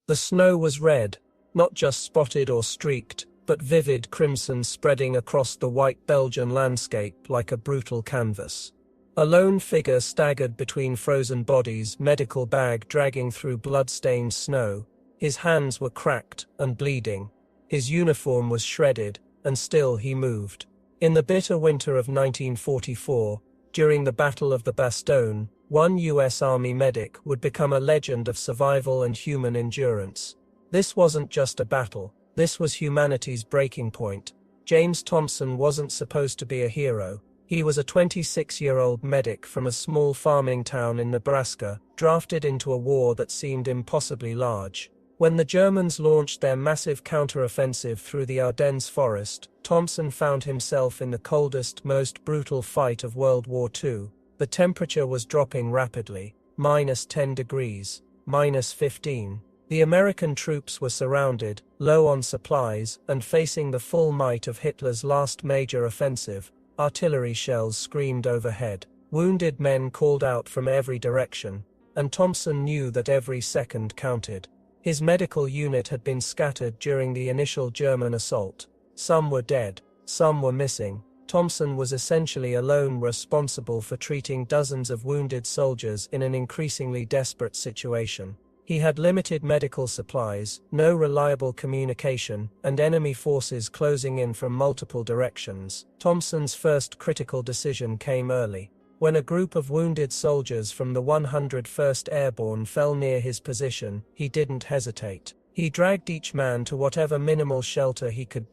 The snow was red, not just spotted or streaked, but vivid crimson spreading across the white Belgian landscape like a brutal canvas. A lone figure staggered between frozen bodies, medical bag dragging through blood-stained snow. His hands were cracked and bleeding. His uniform was shredded, and still he moved. In the bitter winter of 1944, during the Battle of the Bastogne, one U.S. Army medic would become a legend of survival and human endurance. This wasn't just a battle, this was humanity's breaking point. James Thompson wasn't supposed to be a hero. He was a 26-year-old medic from a small farming town in Nebraska, drafted into a war that seemed impossibly large. When the Germans launched their massive counteroffensive through the Ardennes forest, Thompson found himself in the coldest, most brutal fight of World War II. The temperature was dropping rapidly, -10 degrees, -15. The American troops were surrounded, low on supplies, and facing the full might of Hitler's last major offensive. Artillery shells screamed overhead. Wounded men called out from every direction, and Thompson knew that every second counted. His medical unit had been scattered during the initial German assault. Some were dead, some were missing. Thompson was essentially alone, responsible for treating dozens of wounded soldiers in an increasingly desperate situation. He had limited medical supplies, no reliable communication, and enemy forces closing in from multiple directions. Thompson's first critical decision came early. When a group of wounded soldiers from the 101st Airborne fell near his position, he didn't hesitate. He dragged each man to whatever minimal shelter he could,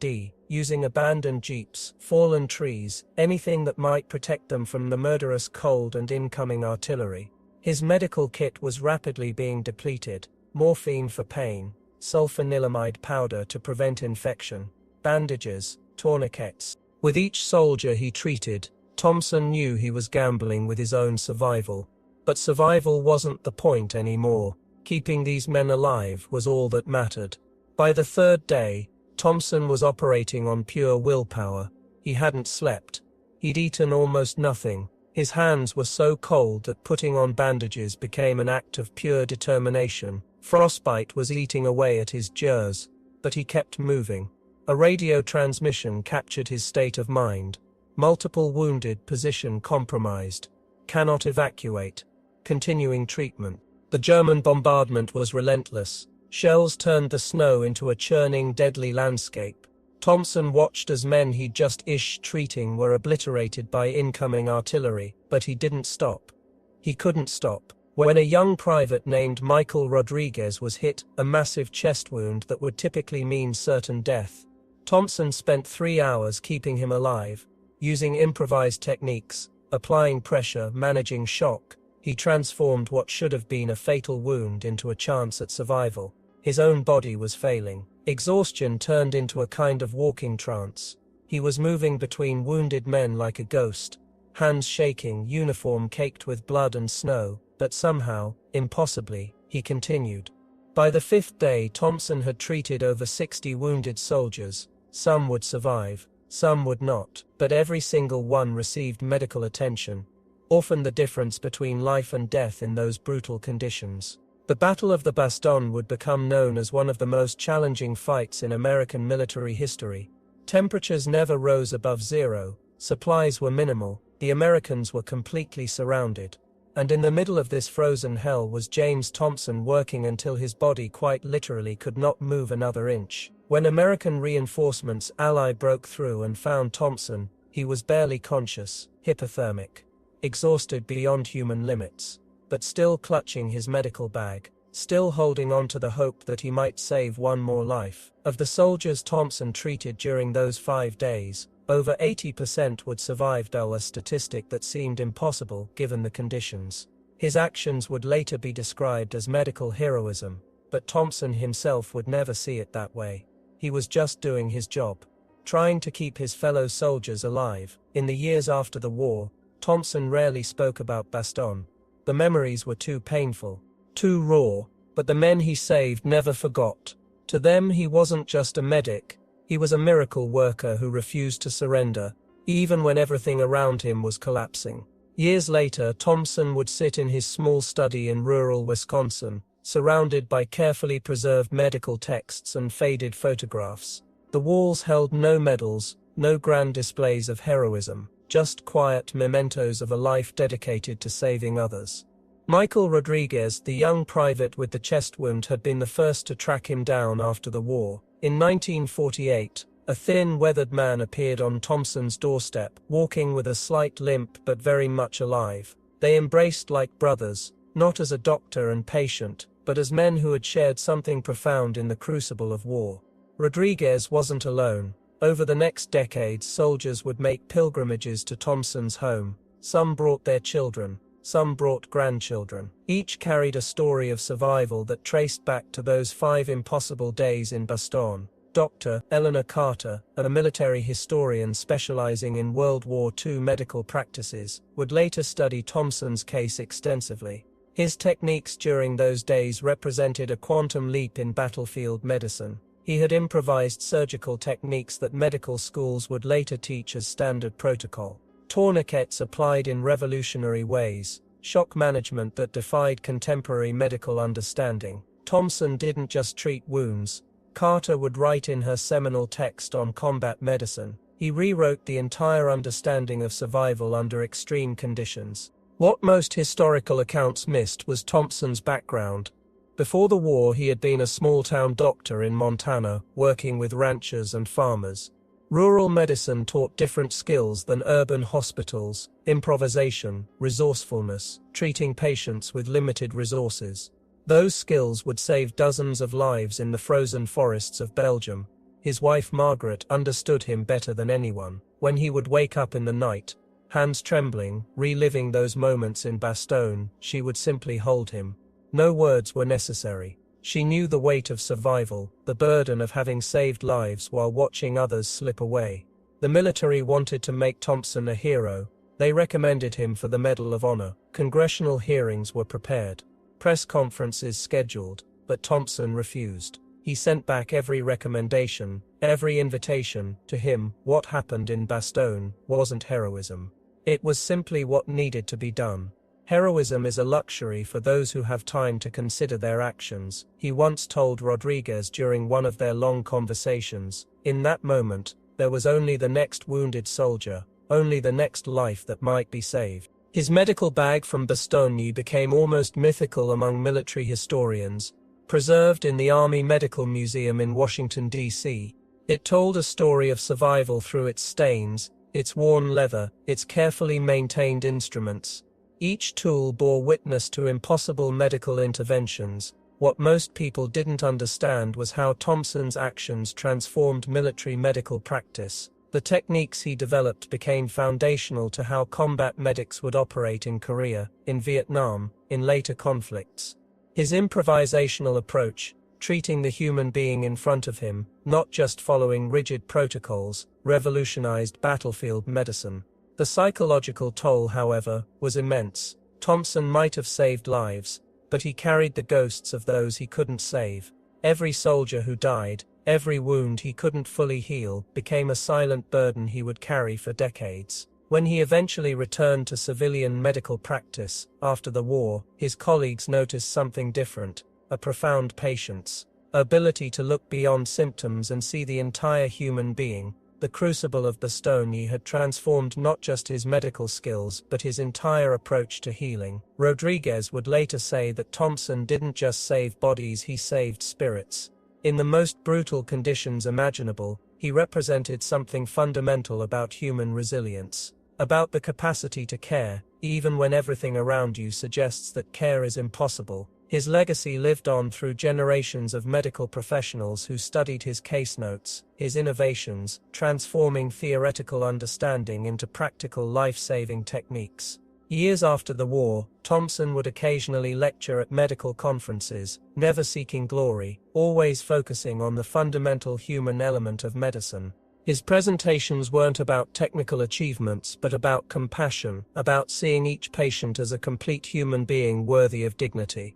using abandoned jeeps, fallen trees, anything that might protect them from the murderous cold and incoming artillery. His medical kit was rapidly being depleted: morphine for pain, sulfanilamide powder to prevent infection, bandages, tourniquets. With each soldier he treated, Thompson knew he was gambling with his own survival. But survival wasn't the point anymore. Keeping these men alive was all that mattered. By the third day, Thompson was operating on pure willpower. He hadn't slept. He'd eaten almost nothing. His hands were so cold that putting on bandages became an act of pure determination. Frostbite was eating away at his jaws, but he kept moving. A radio transmission captured his state of mind. Multiple wounded, position compromised. Cannot evacuate. Continuing treatment. The German bombardment was relentless. Shells turned the snow into a churning, deadly landscape. Thompson watched as men he'd just treating were obliterated by incoming artillery, but he didn't stop. He couldn't stop. When a young private named Michael Rodriguez was hit, a massive chest wound that would typically mean certain death, Thompson spent 3 hours keeping him alive. Using improvised techniques, applying pressure, managing shock, he transformed what should have been a fatal wound into a chance at survival. His own body was failing. Exhaustion turned into a kind of walking trance. He was moving between wounded men like a ghost, hands shaking, uniform caked with blood and snow, but somehow, impossibly, he continued. By the 5th day, Thompson had treated over 60 wounded soldiers. Some would survive, some would not, but every single one received medical attention. Often the difference between life and death in those brutal conditions. The Battle of the Bastogne would become known as one of the most challenging fights in American military history. Temperatures never rose above zero, supplies were minimal, the Americans were completely surrounded. And in the middle of this frozen hell was James Thompson, working until his body quite literally could not move another inch. When American reinforcements broke through and found Thompson, he was barely conscious, hypothermic, exhausted beyond human limits, but still clutching his medical bag, still holding on to the hope that he might save one more life. Of the soldiers Thompson treated during those 5 days, over 80% would survive, though a statistic that seemed impossible given the conditions. His actions would later be described as medical heroism, but Thompson himself would never see it that way. He was just doing his job, trying to keep his fellow soldiers alive. In the years after the war, Thompson rarely spoke about Bastogne. The memories were too painful, too raw, but the men he saved never forgot. To them he wasn't just a medic, he was a miracle worker who refused to surrender, even when everything around him was collapsing. Years later, Thompson would sit in his small study in rural Wisconsin, surrounded by carefully preserved medical texts and faded photographs. The walls held no medals, no grand displays of heroism, just quiet mementos of a life dedicated to saving others. Michael Rodriguez, the young private with the chest wound, had been the first to track him down after the war. In 1948, a thin, weathered man appeared on Thompson's doorstep, walking with a slight limp but very much alive. They embraced like brothers, not as a doctor and patient, but as men who had shared something profound in the crucible of war. Rodriguez wasn't alone. Over the next decades, soldiers would make pilgrimages to Thompson's home. Some brought their children, some brought grandchildren. Each carried a story of survival that traced back to those 5 impossible days in Bastogne. Dr. Eleanor Carter, a military historian specializing in World War II medical practices, would later study Thompson's case extensively. His techniques during those days represented a quantum leap in battlefield medicine. He had improvised surgical techniques that medical schools would later teach as standard protocol. Tourniquets applied in revolutionary ways, shock management that defied contemporary medical understanding. Thompson didn't just treat wounds. Carter would write in her seminal text on combat medicine. He rewrote the entire understanding of survival under extreme conditions. What most historical accounts missed was Thompson's background. Before the war, he had been a small-town doctor in Montana, working with ranchers and farmers. Rural medicine taught different skills than urban hospitals: improvisation, resourcefulness, treating patients with limited resources. Those skills would save dozens of lives in the frozen forests of Belgium. His wife Margaret understood him better than anyone. When he would wake up in the night, hands trembling, reliving those moments in Bastogne, she would simply hold him. No words were necessary. She knew the weight of survival, the burden of having saved lives while watching others slip away. The military wanted to make Thompson a hero. They recommended him for the Medal of Honor. Congressional hearings were prepared. Press conferences scheduled, but Thompson refused. He sent back every recommendation, every invitation. To him, what happened in Bastogne wasn't heroism. It was simply what needed to be done. Heroism is a luxury for those who have time to consider their actions, he once told Rodriguez during one of their long conversations. In that moment, there was only the next wounded soldier, only the next life that might be saved. His medical bag from Bastogne became almost mythical among military historians, preserved in the Army Medical Museum in Washington, D.C. It told a story of survival through its stains, its worn leather, its carefully maintained instruments. Each tool bore witness to impossible medical interventions. What most people didn't understand was how Thompson's actions transformed military medical practice. The techniques he developed became foundational to how combat medics would operate in Korea, in Vietnam, in later conflicts. His improvisational approach, treating the human being in front of him, not just following rigid protocols, revolutionized battlefield medicine. The psychological toll, however, was immense. Thompson might have saved lives, but he carried the ghosts of those he couldn't save. Every soldier who died, every wound he couldn't fully heal, became a silent burden he would carry for decades. When he eventually returned to civilian medical practice, after the war, his colleagues noticed something different: a profound patience, ability to look beyond symptoms and see the entire human being. The crucible of Bastogne had transformed not just his medical skills but his entire approach to healing. Rodriguez would later say that Thompson didn't just save bodies, he saved spirits. In the most brutal conditions imaginable, he represented something fundamental about human resilience, about the capacity to care, even when everything around you suggests that care is impossible. His legacy lived on through generations of medical professionals who studied his case notes, his innovations, transforming theoretical understanding into practical life-saving techniques. Years after the war, Thompson would occasionally lecture at medical conferences, never seeking glory, always focusing on the fundamental human element of medicine. His presentations weren't about technical achievements but about compassion, about seeing each patient as a complete human being worthy of dignity.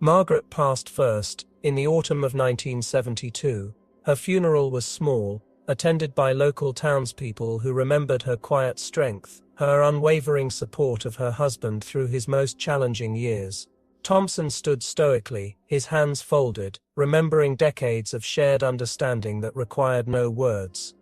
Margaret passed first, in the autumn of 1972. Her funeral was small, attended by local townspeople who remembered her quiet strength, her unwavering support of her husband through his most challenging years. Thompson stood stoically, his hands folded, remembering decades of shared understanding that required no words.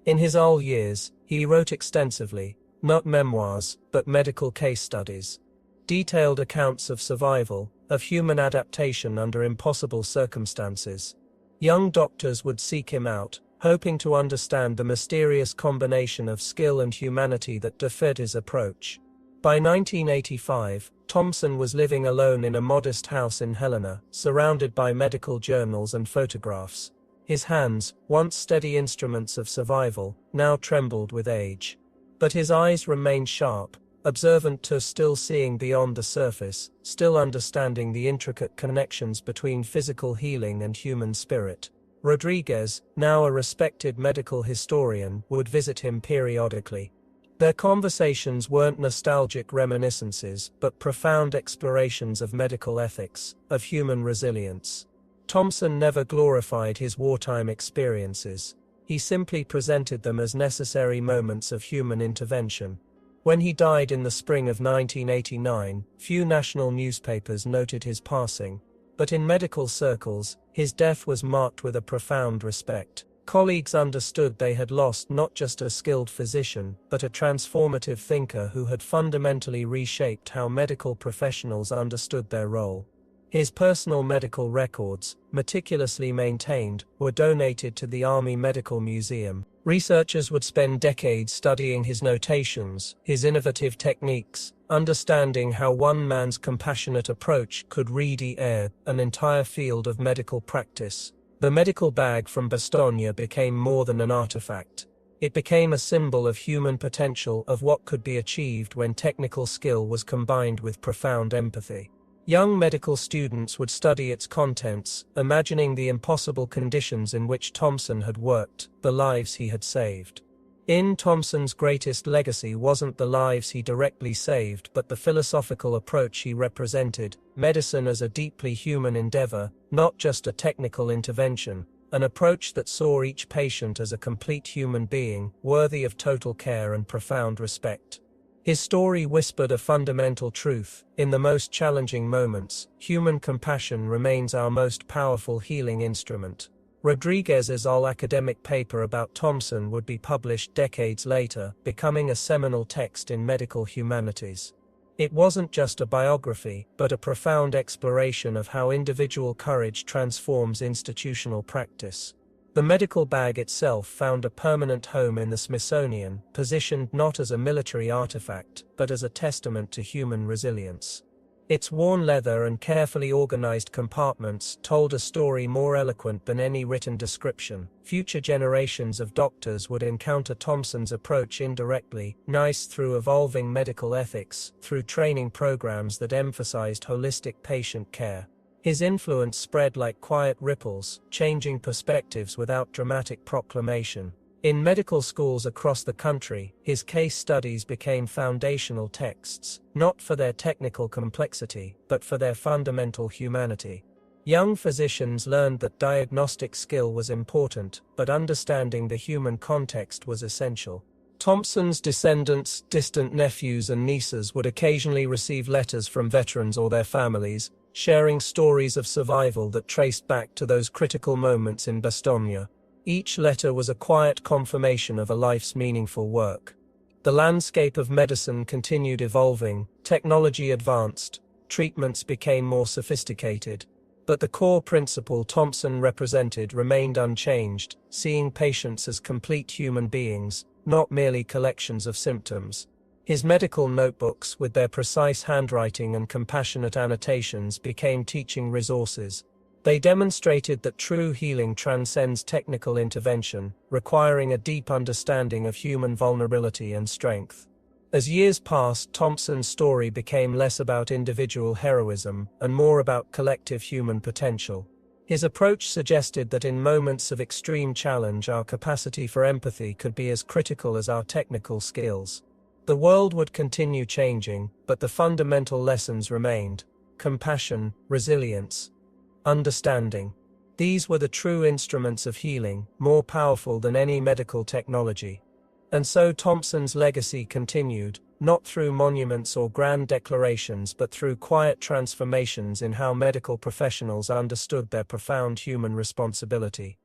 In his old years, he wrote extensively, not memoirs, but medical case studies. Detailed accounts of survival, of human adaptation under impossible circumstances. Young doctors would seek him out, hoping to understand the mysterious combination of skill and humanity that defined his approach. By 1985, Thompson was living alone in a modest house in Helena, surrounded by medical journals and photographs. His hands, once steady instruments of survival, now trembled with age. But his eyes remained sharp, observant to still seeing beyond the surface, still understanding the intricate connections between physical healing and human spirit. Rodriguez, now a respected medical historian, would visit him periodically. Their conversations weren't nostalgic reminiscences, but profound explorations of medical ethics, of human resilience. Thompson never glorified his wartime experiences. He simply presented them as necessary moments of human intervention. When he died in the spring of 1989, few national newspapers noted his passing, but in medical circles, his death was marked with a profound respect. Colleagues understood they had lost not just a skilled physician, but a transformative thinker who had fundamentally reshaped how medical professionals understood their role. His personal medical records, meticulously maintained, were donated to the Army Medical Museum. Researchers would spend decades studying his notations, his innovative techniques, understanding how one man's compassionate approach could redefine an entire field of medical practice. The medical bag from Bastogne became more than an artifact. It became a symbol of human potential, of what could be achieved when technical skill was combined with profound empathy. Young medical students would study its contents, imagining the impossible conditions in which Thompson had worked, the lives he had saved. Thompson's greatest legacy wasn't the lives he directly saved, but the philosophical approach he represented, medicine as a deeply human endeavor, not just a technical intervention, an approach that saw each patient as a complete human being, worthy of total care and profound respect. His story whispered a fundamental truth: in the most challenging moments, human compassion remains our most powerful healing instrument. Rodriguez's all-academic paper about Thompson would be published decades later, becoming a seminal text in medical humanities. It wasn't just a biography, but a profound exploration of how individual courage transforms institutional practice. The medical bag itself found a permanent home in the Smithsonian, positioned not as a military artifact, but as a testament to human resilience. Its worn leather and carefully organized compartments told a story more eloquent than any written description. Future generations of doctors would encounter Thompson's approach indirectly, through evolving medical ethics, through training programs that emphasized holistic patient care. His influence spread like quiet ripples, changing perspectives without dramatic proclamation. In medical schools across the country, his case studies became foundational texts, not for their technical complexity, but for their fundamental humanity. Young physicians learned that diagnostic skill was important, but understanding the human context was essential. Thompson's descendants, distant nephews and nieces would occasionally receive letters from veterans or their families, sharing stories of survival that traced back to those critical moments in Bastogne. Each letter was a quiet confirmation of a life's meaningful work. The landscape of medicine continued evolving, technology advanced, treatments became more sophisticated. But the core principle Thompson represented remained unchanged, seeing patients as complete human beings, not merely collections of symptoms. His medical notebooks, with their precise handwriting and compassionate annotations, became teaching resources. They demonstrated that true healing transcends technical intervention, requiring a deep understanding of human vulnerability and strength. As years passed, Thompson's story became less about individual heroism and more about collective human potential. His approach suggested that in moments of extreme challenge, our capacity for empathy could be as critical as our technical skills. The world would continue changing, but the fundamental lessons remained: compassion, resilience, understanding. These were the true instruments of healing, more powerful than any medical technology. And so Thompson's legacy continued, not through monuments or grand declarations but through quiet transformations in how medical professionals understood their profound human responsibility.